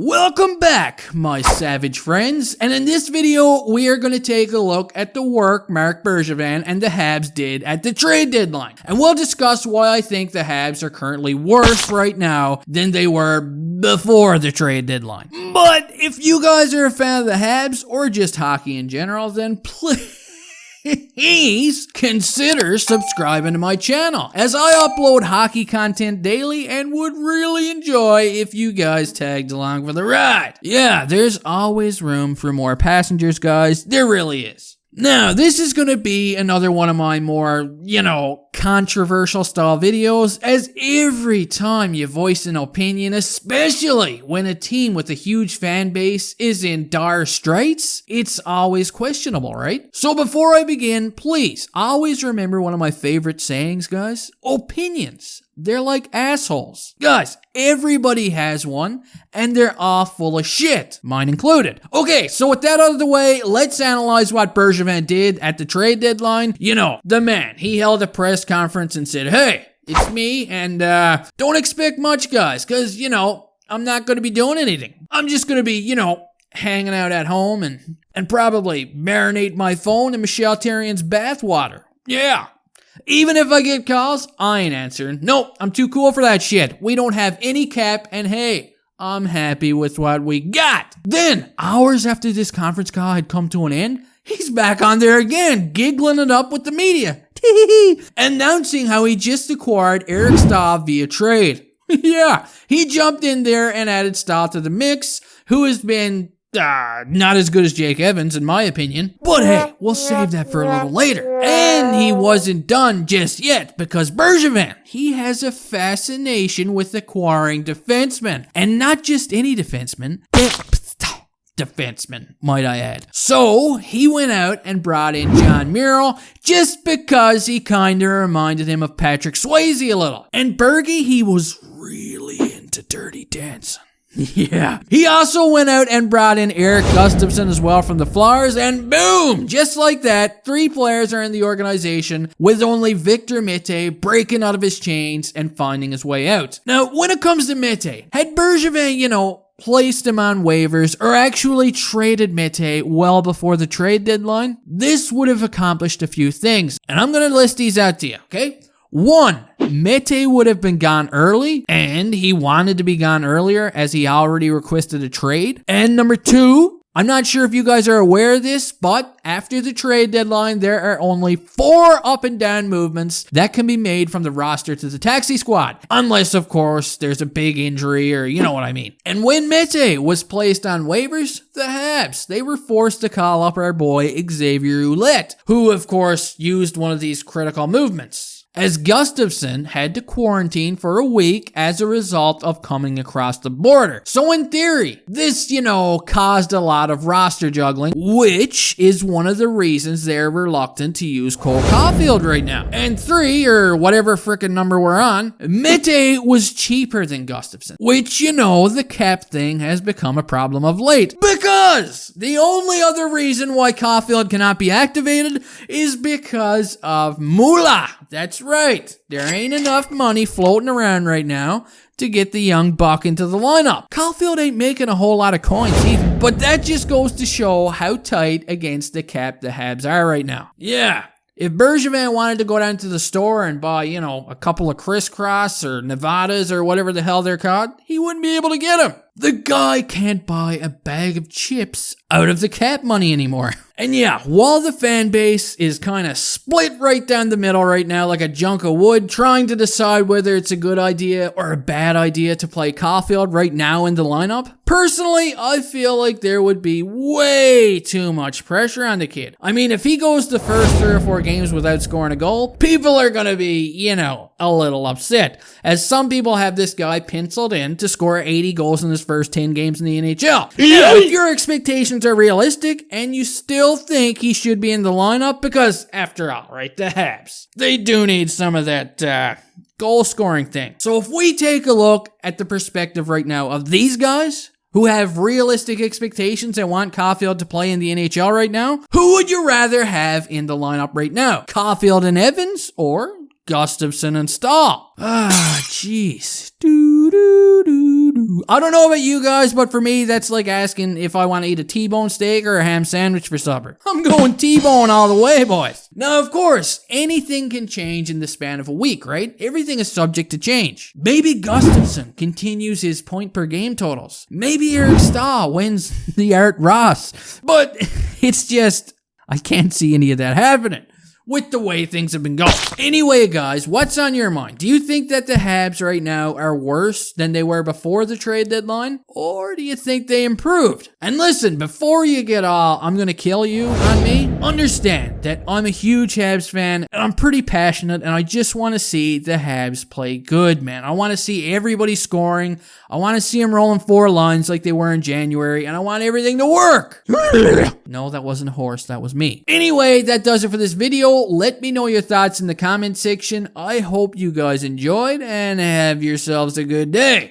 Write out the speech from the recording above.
Welcome back, my savage friends, and in this video, we are going to take a look at the work Marc Bergevin and the Habs did at the trade deadline. And we'll discuss why I think the Habs are currently worse right now than they were before the trade deadline. But if you guys are a fan of the Habs, or just hockey in general, then please consider subscribing to my channel, as I upload hockey content daily and would really enjoy if you guys tagged along for the ride. Yeah, there's always room for more passengers, guys. There really is. Now, this is going to be another one of my more, controversial style videos, as every time you voice an opinion, especially when a team with a huge fan base is in dire straits, it's always questionable, right? So before I begin, please always remember one of my favorite sayings, guys. Opinions. They're like assholes. Guys, everybody has one, and they're all full of shit, mine included. Okay, so with that out of the way, let's analyze what Bergevin did at the trade deadline. The man, he held a press conference and said, hey, it's me, and don't expect much, guys, because, I'm not going to be doing anything. I'm just going to be, hanging out at home and probably marinate my phone in Michel Therrien's bathwater. Yeah. Even if I get calls, I ain't answering. Nope, I'm too cool for that shit. We don't have any cap, and hey, I'm happy with what we got. Then, hours after this conference call had come to an end, he's back on there again, giggling it up with the media. Announcing how he just acquired Eric Staal via trade. Yeah, he jumped in there and added Staal to the mix, who has been not as good as Jake Evans, in my opinion. But hey, we'll save that for a little later. And he wasn't done just yet, because Bergevin, he has a fascination with acquiring defensemen. And not just any defenseman, defenseman, might I add. So, he went out and brought in John Murrell just because he kinda reminded him of Patrick Swayze a little. And Bergie, he was really into Dirty Dancing. Yeah. He also went out and brought in Erik Gustafsson as well from the Flyers, and boom! Just like that, 3 players are in the organization, with only Victor Mete breaking out of his chains and finding his way out. Now, when it comes to Mete, had Bergevin, placed him on waivers or actually traded Mete well before the trade deadline, this would have accomplished a few things. And I'm going to list these out to you, okay? 1, Mete would have been gone early, and he wanted to be gone earlier as he already requested a trade. And number 2, I'm not sure if you guys are aware of this, but after the trade deadline, there are only 4 up and down movements that can be made from the roster to the taxi squad. Unless, of course, there's a big injury or you know what I mean. And when Mete was placed on waivers, the Habs, they were forced to call up our boy Xavier Ouellet, who, of course, used one of these critical movements, as Gustafsson had to quarantine for a week as a result of coming across the border. So in theory, this, caused a lot of roster juggling, which is one of the reasons they're reluctant to use Cole Caulfield right now. And 3, or whatever frickin' number we're on, Mete was cheaper than Gustafsson, which, the cap thing has become a problem of late. Because the only other reason why Caulfield cannot be activated is because of moolah. That's right. There ain't enough money floating around right now to get the young buck into the lineup. Caulfield ain't making a whole lot of coins either. But that just goes to show how tight against the cap the Habs are right now. Yeah. If Bergevin wanted to go down to the store and buy, a couple of crisscross or Nevadas or whatever the hell they're called, he wouldn't be able to get them. The guy can't buy a bag of chips out of the cap money anymore. And yeah, while the fan base is kind of split right down the middle right now like a junk of wood, trying to decide whether it's a good idea or a bad idea to play Caulfield right now in the lineup, personally, I feel like there would be way too much pressure on the kid. I mean, if he goes the first 3 or 4 games without scoring a goal, people are going to be, a little upset, as some people have this guy penciled in to score 80 goals in his first 10 games in the NHL. Now, if your expectations are realistic and you still think he should be in the lineup, because after all, right, the Habs, they do need some of that goal scoring thing. So if we take a look at the perspective right now of these guys who have realistic expectations and want Caulfield to play in the NHL right now, who would you rather have in the lineup right now? Caulfield and Evans or Gustafsson and Staal? Jeez. I don't know about you guys, but for me, that's like asking if I want to eat a T-bone steak or a ham sandwich for supper. I'm going T-bone all the way, boys. Now, of course, anything can change in the span of a week, right? Everything is subject to change. Maybe Gustafsson continues his point per game totals. Maybe Eric Stahl wins the Art Ross. But it's just, I can't see any of that happening with the way things have been going. Anyway, guys, what's on your mind? Do you think that the Habs right now are worse than they were before the trade deadline? Or do you think they improved? And listen, before you get all, I'm gonna kill you on me, understand that I'm a huge Habs fan and I'm pretty passionate and I just want to see the Habs play good, man. I want to see everybody scoring. I want to see them rolling 4 lines like they were in January, and I want everything to work. No, that wasn't a horse, that was me. Anyway, that does it for this video. Let me know your thoughts in the comment section. I hope you guys enjoyed and have yourselves a good day.